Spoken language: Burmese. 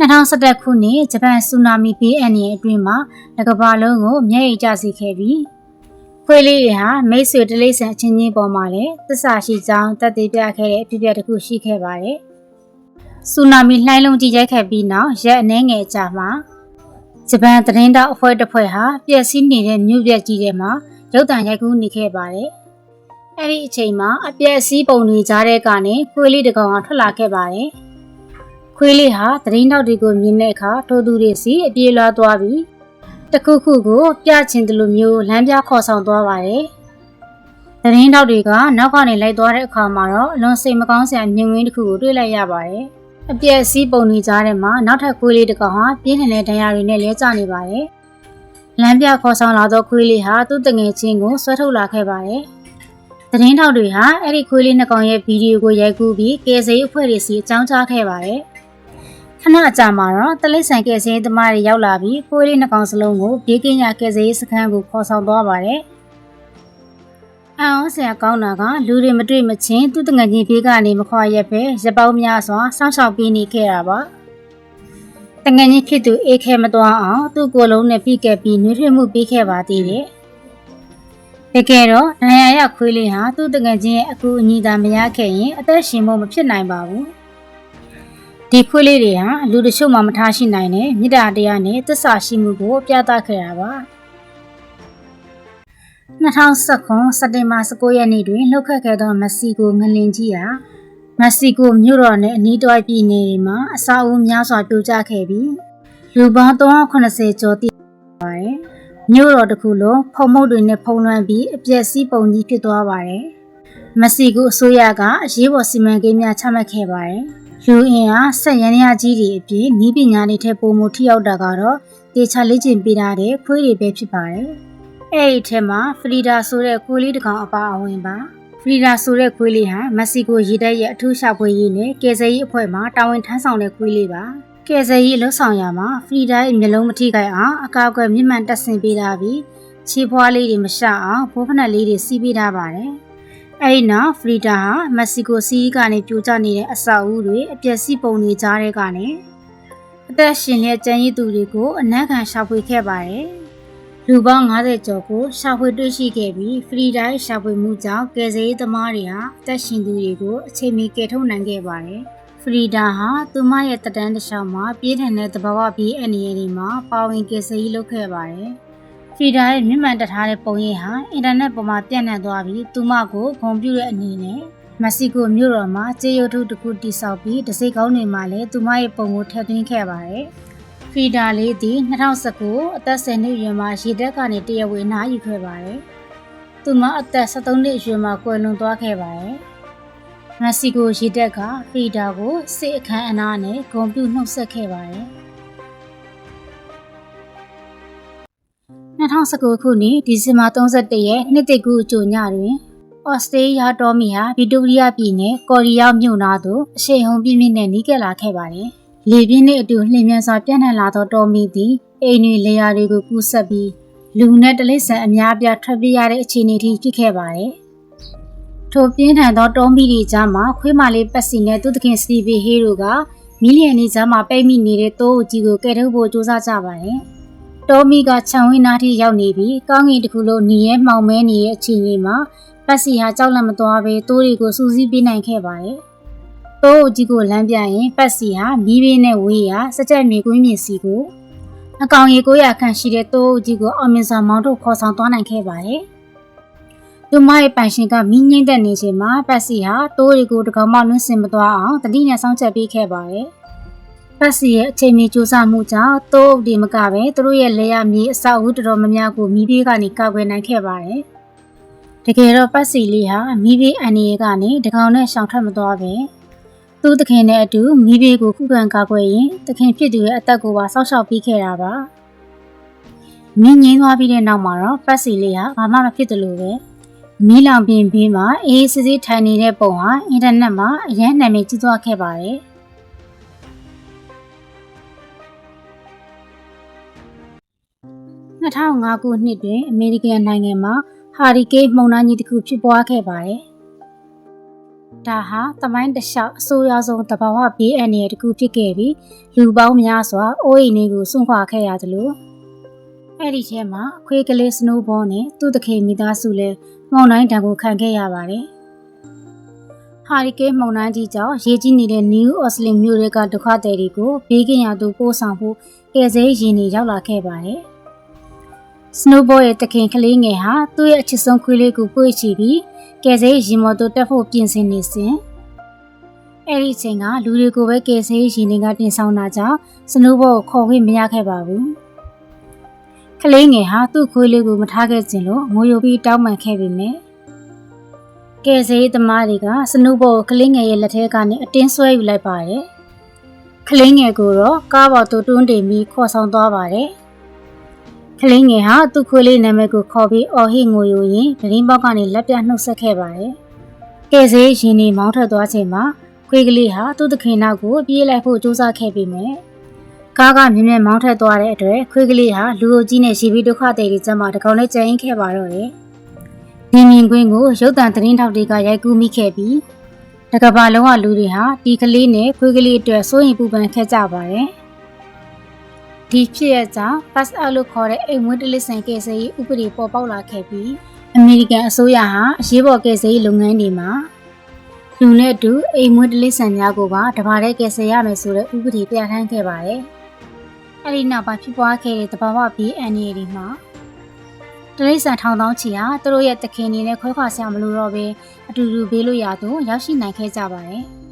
2011 ခုနှစ်ဂျပန်ဆူနာမီဘေးအန္တရာယ်အတွင်းမှာတစ်ကမ္ဘာလုံးကိုမျက်ရည်ကျစေခဲ့ပြီးခွေးလေးတွေဟာမိတ်ဆွေတိရစ္ဆာန်အချင်းချင်းပေါ်မှာလည်းသစ္စာရှိကြောင်းသက်သေပြခဲ့တဲ့အဖြစ်အပျက်တစ်ခုရှိခဲ့ပါတယ်။ဆူနာမီလှိုင်းလုံးကြီးရိုက်ခတ်ပြီးနောက်ရက်အနည်းငယ်ကြာမှဂျပန်သတင်းတောက်အဖွဲ့တစ်ဖွဲ့ဟာပျက်စီးနေတဲ့မြို့ပြကြီးထဲမှာရုတ်တံရိုက်ကူးနေခဲ့ပါတယ်။အဲဒီအချိန်မှာအပျက်စီးပုံတွေကြားတဲ့ကနေခွေးလေးတစ်ကောင်ထွက်လာခဲ့ပါတယ်။ခွေးလေးဟာသတင်းတောက်တွေကိုမြင်တဲ့အခါထိုသူတွေစီအပြေးလွှားသွားပြီးတခုခုကိုပြချင်တယ်လို့မျိုးလမ်းပြခေါ်ဆောင်သွားပါတယ်။သတင်းတောက်တွေကနောက်ကနေလိုက်သွားတဲ့အခါမှာတော့အလွန်စိတ်မကောင်းစရာမြင်ကွင်းတစ်ခုကိုတွေ့လိုက်ရပါတယ်။အပျက်စီးပုံတွေကြားထဲမှာနောက်ထပ်ခွေးလေးတစ်ကောင်ဟာပြင်းထန်တဲ့ဒဏ်ရာတွေနဲ့လဲကျနေပါတယ်။လမ်းပြခေါ်ဆောင်လာသောခွေးလေးဟာသူ့တငယ်ချင်းကိုဆွဲထုတ်လာခဲ့ပါတယ်။သတင်းတောက်တွေဟာအဲ့ဒီခွေးလေးနှစ်ကောင်ရဲ့ဗီဒီယိုကိုရိုက်ကူးပြီးကယ်ဆယ်ရေးအဖွဲ့တွေစီအကြောင်းကြားခဲ့ပါတယ်။ခဏကြာမှာတော့တလိပ်ဆိုင်ကယ်ဆယ်ရေးသမားတွေရောက်လာပြီးခွေးလေးနှစ်ကောင်စလုံးကိုဘေးကင်းရာကယ်ဆယ်ရေးစခန်းကိုခေါ်ဆောင်သွားပါတယ်။အောင်ဆရာကောင်းတာကလူတွေမတွေ့မချင်းသူ့တငယ်ချင်းဘေးကနေမခွာရက်ပဲရပ်ပေါင်းများစွာစောင့်ရှောက်ပေးနေခဲ့တာပါ။တငယ်ချင်းဖြစ်သူအေးခဲမသွားအောင်သူ့ကိုယ်လုံးနဲ့ပြီးကပ်ပြီးနှွေးထွေးမှုပေးခဲ့ပါသေးတယ်။တကယ်တော့ဒဏ်ရာရခွေးလေးဟာသူ့တငယ်ချင်းရဲ့အကူအညီသာမရခဲ့ရင်အသက်ရှင်ဖို့မဖြစ်နိုင်ပါဘူး။ဒီခွေးလေးတွေဟာလူတချို့မှမထားရှိနိုင်တဲ့မေတ္တာတရားနဲ့သစ္စာရှိမှုကိုပြသခဲ့တာပါ2019စက်တင်ဘာ19ရက်နေ့တွင်လှုပ်ခတ်ခဲ့သောမက္ကဆီကိုငလင်ကြီးဟာမက္ကဆီကိုမြို့တော်နဲ့အနီးတစ်ဝိုက်ပြည်နယ်တွေမှာအဆောက်အဦများစွာပြိုကျခဲ့ပြီးလူပေါင်း380ကျော်တိပါတယ်မြို့တော်တစ်ခုလုံးဖုံမုတ်တွေနဲ့ဖုံးလွှမ်းပြီးအပျက်စီးပုံကြီးဖြစ်သွားပါတယ်မက္ကဆီကိုအစိုးရကအရေးပေါ်စီမံကိန်းများချမှတ်ခဲ့ပါတယ်လူအင်အားဆက်ရန်ရကြီးတွေအပြင်ဤပညာတွေထက်ပိုမိုထိရောက်တာကတော့တေချာလေ့ကျင့်ပေးထားတဲ့ခွေးတွေပဲဖြစ်ပါတယ်။အဲဒီထဲမှာဖရီဒါဆိုတဲ့ခွေးလေးတစ်ကောင်အပါအဝင်ပါ။ဖရီဒါဆိုတဲ့ခွေးလေးဟာမက္ကဆီကိုရေတပ်ရဲ့အထူးရှာဖွေရေးနဲ့ကယ်ဆယ်ရေးအဖွဲ့မှတာဝန်ထမ်းဆောင်တဲ့ခွေးလေးပါ။ကယ်ဆယ်ရေးလှုပ်ဆောင်ရမှာဖရီဒါရဲ့မျက်လုံးမထိခိုက်အောင်အကာအကွယ်မြင့်မှန်တပ်ဆင်ပေးထားပြီးခြေဖွားလေးတွေမရှအောင်ဘိုးဖနက်လေးတွေစီးပေးထားပါတယ်။အဲဒီနောက်ဖရီဒါဟာမက္ကဆီကိုစီးကနေပြိုကျနေတဲ့အဆောက်အဦတွေအပျက်စီးပုံတွေကြားထဲကနေအသက်ရှင်တဲ့ကျန်းရည်သူတွေကိုအနံ့ခံရှာဖွေခဲ့ပါတယ်။လူပေါင်း90ကျော်ကိုရှာဖွေတွေ့ရှိခဲ့ပြီးဖရီဒါရဲ့ရှာဖွေမှုကြောင့်ကယ်ဆယ်ရေးသမားတွေဟာအသက်ရှင်သူတွေကိုအချိန်မီကယ်ထုတ်နိုင်ခဲ့ပါတယ်။ဖရီဒါဟာသူမရဲ့တက်တန်းတစ်လျှောက်မှာပြင်းထန်တဲ့သဘာဝဘေးအန္တရာယ်တွေမှာပါဝင်ကယ်ဆယ်ရေးလုပ်ခဲ့ပါတယ်။ဖရီဒါရဲ့မြင့်မှန်တက်ထားတဲ့ပုံရိပ်ဟာအင်တာနက်ပေါ်မှာပြန့်နှံ့သွားပြီးသူမကိုဂုဏ်ပြုတဲ့အနေနဲ့မက္ကဆီကိုမြို့တော်မှာကြေးရုပ်ထုတစ်ခုတိစောက်ပြီးတစိတ်ကောင်းတွေမှာလည်းသူမရဲ့ပုံကိုထည့်သွင်းခဲ့ပါတယ်။ဖရီဒါလေးသည်2019အသက်10နှစ်အရွယ်မှာရေတပ်ကနေတရားဝင်နားယူခဲ့ပါတယ်။သူမအသက်73နှစ်အရွယ်မှာကွယ်လွန်သွားခဲ့ပါတယ်။မက္ကဆီကိုရေတပ်ကဖရီဒါကိုစစ်အခမ်းအနားနဲ့ဂုဏ်ပြုနှုတ်ဆက်ခဲ့ပါတယ်။2019ခုနှစ်ဒီဇင်ဘာ31ရက်နှစ်သစ်ကူးအကြိုညတွင်ဩစတြေးလျတော်မီဟာဗီတိုရီးယားပြည်နယ်ကော်ရီယာမြို့နာသို့အရှိန်ဟုန်ပြင်းပြင်းနဲ့နီးကပ်လာခဲ့ပါတယ်။လေပြင်းနှင့်အတူလှိမ့်မြန်စွာပြန့်နှံ့လာသောတော်မီသည်အိမ်တွေလေယာတွေကိုကူးဆက်ပြီးလူနဲ့တိရစ္ဆာန်အများပြားထွက်ပြေးရတဲ့အခြေအနေထိဖြစ်ခဲ့ပါတယ်။ထိုပြင်းထန်သောတော်မီတွေကြားမှာခွေးမလေးပတ်စီနဲ့သူ့သခင်စတီဗီဟေးတို့ကမီလီယံနေကြားမှာပိတ်မိနေတဲ့တိုးအကြီးကိုကယ်ထုတ်ဖို့ကြိုးစားကြပါတယ်။တော်မီကခြံဝင်းနားထိရောက်နေပြီးကောင်းကင်တစ်ခုလုံးหนีရဲမှောင်မဲနေတဲ့အခြေအနေမှာပတ်စီဟာကြောက်လန့်မသွားဘဲတိုးတွေကိုစူးစီးပေးနိုင်ခဲ့ပါတယ်။တိုးအကြီးကိုလမ်းပြရင်ပတ်စီဟာမီးဘေးနဲ့ဝေးရာစကြက်မြေကွင်းမြေစီကိုအကောင်ရေ900ခန့်ရှိတဲ့တိုးအကြီးကိုအောင်မြင်စွာမောင်းထုတ်ခေါ်ဆောင်သွားနိုင်ခဲ့ပါတယ်။သူမရဲ့ပိုင်ရှင်ကမီးငိမ့်သက်နေချိန်မှာပတ်စီဟာတိုးတွေကိုတကောင်မှလွှင့်စင်မသွားအောင်တတိနဲ့စောင့်ချက်ပေးခဲ့ပါတယ်။ပတ်စီရဲ့အချိန်မီကြိုးစားမှုကြောင့်တိုးအုပ်တွေမကပဲသူတို့ရဲ့လေယာမြေအဆောက်အဦတော်တော်များများကိုမီးဘေးကနေကာကွယ်နိုင်ခဲ့ပါတယ်။တကယ်တော့ပတ်စီလေးဟာမီးဘေးအန္တရာယ်ကနေတကောင်နဲ့ရှောင်ထွက်မသွားပဲသူ့သခင်နဲ့အတူမီးဘေးကိုခုခံကာကွယ်ရင်သခင်ဖြစ်သူရဲ့အသက်ကိုပါစောင့်ရှောက်ပေးခဲ့တာပါ။မီးငြိမ်းသွားပြီးတဲ့နောက်မှာတော့ပတ်စီလေးဟာဘာမှမဖြစ်တယ်လို့ပဲမီးလောင်ပြင်ဘေးမှာအေးစစ်စစ်ထိုင်နေတဲ့ပုံဟာအင်တာနက်မှာအရန်နာမည်ကြီးသွားခဲ့ပါတယ်။2005ခုနှစ်တွင်အမေရိကန်နိုင်ငံမှာဟာရီကိန်းမုန်တိုင်းကြီးတစ်ခုဖြစ်ပွားခဲ့ပါတယ်။ ဒါဟာသမိုင်းတစ်လျှောက်အဆိုးရွားဆုံးတဘာဝဘေးအန္တရာယ်တစ်ခုဖြစ်ခဲ့ပြီးလူပေါင်းများစွာအိုးအိမ်တွေကိုစွန့်ခွာခဲ့ရသလိုအဲ့ဒီထဲမှာခွေးကလေးစနိုးဘောနဲ့သူ့တခင်မိသားစုလည်းမုန်တိုင်းတံကိုခံခဲ့ရပါတယ်။ဟာရီကိန်းမုန်တိုင်းကြီးကြောင့်ရေကြီးနေတဲ့ New Orleans မြို့တွေကဒုက္ခသည်တွေကိုဘေးကင်းရာသို့ပို့ဆောင်ဖို့ကယ်ဆယ်ရေးယာဉ်တွေရောက်လာခဲ့ပါတယ်။ Snowball ရဲ့တခင်ကလေးငယ်ဟာသူ့ရဲ့အချစ်ဆုံးခွေးလေးကိုပွေ့ချပြီးကယ်ဆယ်ရေးယာဉ်မော်သို့တက်ဖို့ပြင်ဆင်နေစဉ်အဲ့ဒီအချိန်ကလူတွေကိုပဲကယ်ဆယ်ရေးယာဉ်တွေကတင်ဆောင်တာကြောင့် Snowball ကိုခေါ်ခွင့်မရခဲ့ပါဘူး။ကလေးငယ်ဟာသူ့ခွေးလေးကိုမထားခဲ့ခြင်းလို့ငိုယိုပြီးတောင်းပန်ခဲ့ပေမဲ့ကယ်ဆယ်ရေးသမားတွေကစနူးဘောကိုကလေးငယ်ရဲ့လက်ထဲကနေအတင်းဆွဲယူလိုက်ပါတယ်။ကလေးငယ်ကိုတော့ကားပေါ်သို့တွန်းတင်ပြီးခေါ်ဆောင်သွားပါတယ်။ကလေးငယ်ဟာသူ့ခွေးလေးနာမည်ကိုခေါ်ပြီးအော်ဟစ်ငိုယိုရင်းဒရင်းပေါက်ကနေလက်ပြနှုတ်ဆက်ခဲ့ပါတယ်။ကယ်ဆယ်ရေးယာဉ်တွေမောင်းထွက်သွားချိန်မှာခွေးကလေးဟာသူ့သခင်နောက်ကိုပြေးလိုက်ဖို့ကြိုးစားခဲ့ပေမဲ့ကားကမြင်မြင်မောင်းထွက်သွားတဲ့အတွက်ခွေးကလေးဟာလူအုပ်ကြီးနဲ့ရှီပြီးဒုက္ခသည်တွေကြားမှာတကောင်နဲ့ကြံရင်ခဲ့ပါတော့တယ်။ဒီမြင်ကွင်းကိုရုပ်သံသတင်းထောက်တွေကရိုက်ကူးမိခဲ့ပြီးတကဘာလုံးကလူတွေဟာဒီကလေးနဲ့ခွေးကလေးအတွက်စိုးရိမ်ပူပန်ခဲ့ကြပါတယ်။ဒီဖြစ်ရကြောင်း Pass Out လို့ခေါ်တဲ့အိမ်မွေးတိရစ္ဆာန်ကယ်ဆယ်ရေးဥပဒေပေါ်ပေါက်လာခဲ့ပြီးအမေရိကန်အစိုးရဟာအရေးပေါ်ကယ်ဆယ်ရေးလုပ်ငန်းတွေမှာလူနဲ့အတူအိမ်မွေးတိရစ္ဆာန်များကိုပါတဘာတဲ့ကယ်ဆယ်ရမယ်ဆိုတဲ့ဥပဒေပြဋ္ဌာန်းခဲ့ပါတယ်။အဲဒီနောက်ပိုင်းဖြစ်ပွားခဲ့တဲ့တဘာဝဘေးအန္တရာယ်တွေမှာတိရစ္ဆာန်ထောင်သောင်းချီဟာသူတို့ရဲ့တခင်တွေနဲ့ခွဲခွာဆရာမလို့တော့ပဲအတူတူဘေးလို့ရသူရောက်ရှိနိုင်ခဲ့ကြပါတယ်။